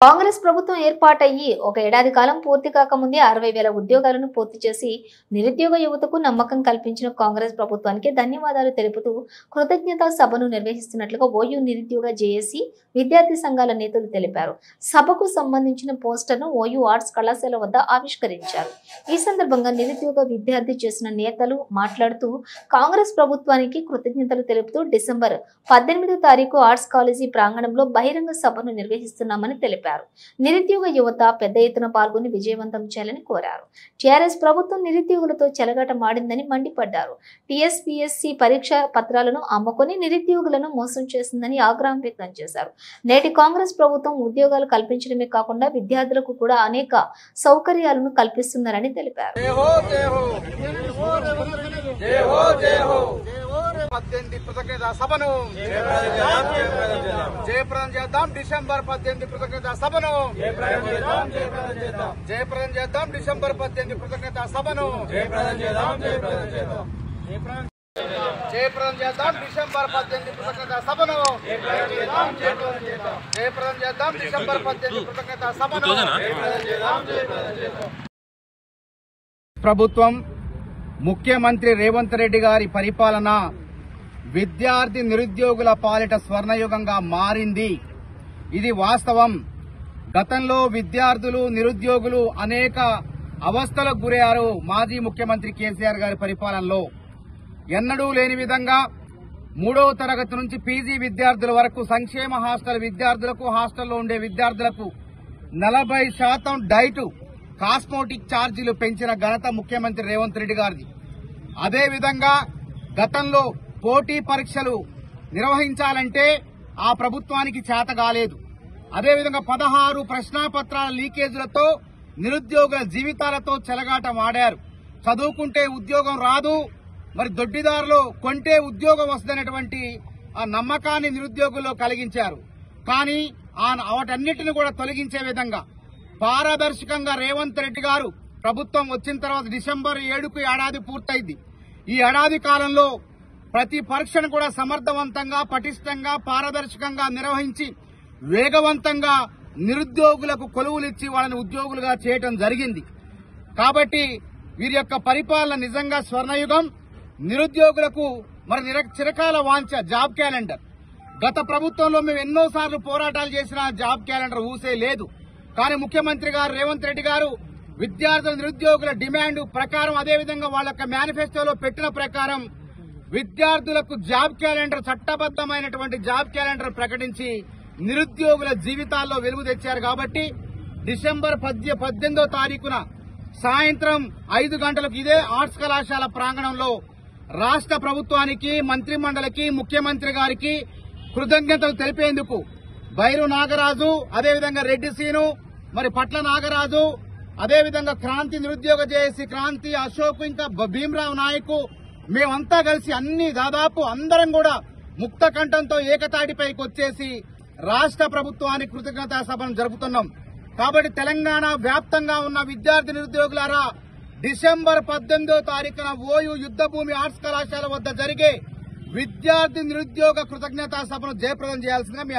కాంగ్రెస్ ప్రభుత్వం ఏర్పాటయ్యి ఒక ఏడాది కాలం పూర్తి కాకముందే 60,000 ఉద్యోగాలను పూర్తి చేసి నిరుద్యోగ యువతకు నమ్మకం కల్పించిన కాంగ్రెస్ ప్రభుత్వానికి ధన్యవాదాలు తెలుపుతూ కృతజ్ఞతా సభను నిర్వహిస్తున్నట్లుగా ఓయూ నిరుద్యోగ జేఏసీ విద్యార్థి సంఘాల నేతలు తెలిపారు. సభకు సంబంధించిన పోస్టర్ను ఓయూ ఆర్ట్స్ కళాశాల వద్ద ఆవిష్కరించారు. ఈ సందర్భంగా నిరుద్యోగ విద్యార్థి చేసిన నేతలు మాట్లాడుతూ కాంగ్రెస్ ప్రభుత్వానికి కృతజ్ఞతలు తెలుపుతూ డిసెంబర్ 18వ తారీఖు ఆర్ట్స్ కాలేజీ ప్రాంగణంలో బహిరంగ సభను నిర్వహిస్తున్నామని తెలిపారు. నిరుద్యోగ యువత పెద్ద ఎత్తున పాల్గొని విజయవంతం చేయాలని కోరారు. టీఆర్ఎస్ ప్రభుత్వం నిరుద్యోగులతో చెలగాటమాడిందని మండిపడ్డారు. టీఎస్పీఎస్సీ పరీక్ష పత్రాలను అమ్ముకొని నిరుద్యోగులను మోసం చేసిందని ఆగ్రహం వ్యక్తం చేశారు. నేటి కాంగ్రెస్ ప్రభుత్వం ఉద్యోగాలు కల్పించడమే కాకుండా విద్యార్థులకు కూడా అనేక సౌకర్యాలను కల్పిస్తున్నారని తెలిపారు. జయప్రదం చేద్దాం డిసెంబర్ 18 కృతజ్ఞతా సభను జయప్రదం చేద్దాం డిసెంబర్ 18 కృతజ్ఞతా సభను జయప్రదం చేద్దాం డిసెంబర్ 18 కృతజ్ఞతా సభను జయప్రదం చేద్దాం డిసెంబర్ 18 కృతజ్ఞతా సభను. ప్రభుత్వం ముఖ్యమంత్రి రేవంత్ రెడ్డి గారి పరిపాలన విద్యార్థి నిరుద్యోగుల పాలిట స్వర్ణయుగంగా మారింది. ఇది వాస్తవం. గతంలో విద్యార్థులు నిరుద్యోగులు అనేక అవస్థలకు గురయ్యారు. మాజీ ముఖ్యమంత్రి కేసీఆర్ గారి పరిపాలనలో ఎన్నడూ లేని విధంగా 3వ తరగతి నుంచి పీజీ విద్యార్థుల వరకు సంక్షేమ హాస్టల్ విద్యార్థులకు హాస్టల్లో ఉండే విద్యార్థులకు 40% డైటు కాస్మోటిక్ ఛార్జీలు పెంచిన ఘనత ముఖ్యమంత్రి రేవంత్ రెడ్డి గారిది. అదేవిధంగా గతంలో పోటీ పరీక్షలు నిర్వహించాలంటే ఆ ప్రభుత్వానికి చేత కాలేదు. అదేవిధంగా 16 ప్రశ్నాపత్రాల లీకేజీలతో నిరుద్యోగుల జీవితాలతో చెలగాటమాడారు. చదువుకుంటే ఉద్యోగం రాదు, మరి దొడ్డిదారులు కొంటే ఉద్యోగం వస్తుందనేటువంటి ఆ నమ్మకాన్ని నిరుద్యోగుల్లో కలిగించారు. కానీ వాటన్నిటిని కూడా తొలగించే విధంగా పారదర్శకంగా రేవంత్ రెడ్డి గారు ప్రభుత్వం వచ్చిన తర్వాత డిసెంబర్ 7కు ఏడాది పూర్తయింది. ఈ ఏడాది కాలంలో ప్రతి పరీక్షను కూడా సమర్థవంతంగా పటిష్టంగా పారదర్శకంగా నిర్వహించి వేగవంతంగా నిరుద్యోగులకు కొలువులిచ్చి వాళ్ళని ఉద్యోగులుగా చేయటం జరిగింది. కాబట్టి వీరి యొక్క పరిపాలన నిజంగా స్వర్ణయుగం. నిరుద్యోగులకు మరి చిరకాల వాంఛ జాబ్ క్యాలెండర్. గత ప్రభుత్వంలో మేము ఎన్నోసార్లు పోరాటాలు చేసిన జాబ్ క్యాలెండర్ ఊసే లేదు. కానీ ముఖ్యమంత్రి గారు రేవంత్ రెడ్డి గారు విద్యార్థుల నిరుద్యోగుల డిమాండ్ ప్రకారం అదేవిధంగా వాళ్ళ యొక్క మేనిఫెస్టోలో పెట్టిన ప్రకారం విద్యార్థులకు జాబ్ క్యాలెండర్ చట్టబద్దమైనటువంటి జాబ్ క్యాలెండర్ ప్రకటించి నిరుద్యోగుల జీవితాల్లో వెలుగు తెచ్చారు. కాబట్టి డిసెంబర్ 18వ తారీఖున సాయంత్రం 5 గంటలకు ఇదే ఆర్ట్స్ కళాశాల ప్రాంగణంలో రాష్ట్ర ప్రభుత్వానికి మంత్రి మండలికి ముఖ్యమంత్రి గారికి కృతజ్ఞతలు తెలిపేందుకు బైరు నాగరాజు అదేవిధంగా రెడ్డి సీను మరి పట్ల నాగరాజు అదేవిధంగా క్రాంతి నిరుద్యోగ జేఏసీ క్రాంతి అశోక్ ఇంకా భీమరావు నాయకు మేమంతా కలిసి దాదాపు అందరం కూడా ముక్త కంఠంతో ఏకతాటిపైకి వచ్చేసి రాష్ట్ర ప్రభుత్వానికి కృతజ్ఞతా సభను జరుపుతున్నాం. కాబట్టి తెలంగాణ వ్యాప్తంగా ఉన్న విద్యార్థి నిరుద్యోగులారా డిసెంబర్ 18వ తారీఖున ఓయూ యుద్ధభూమి ఆర్ట్స్ కళాశాల వద్ద జరిగే విద్యార్థి నిరుద్యోగ కృతజ్ఞతా సభను జయప్రదం చేయాల్సిందిగా మీ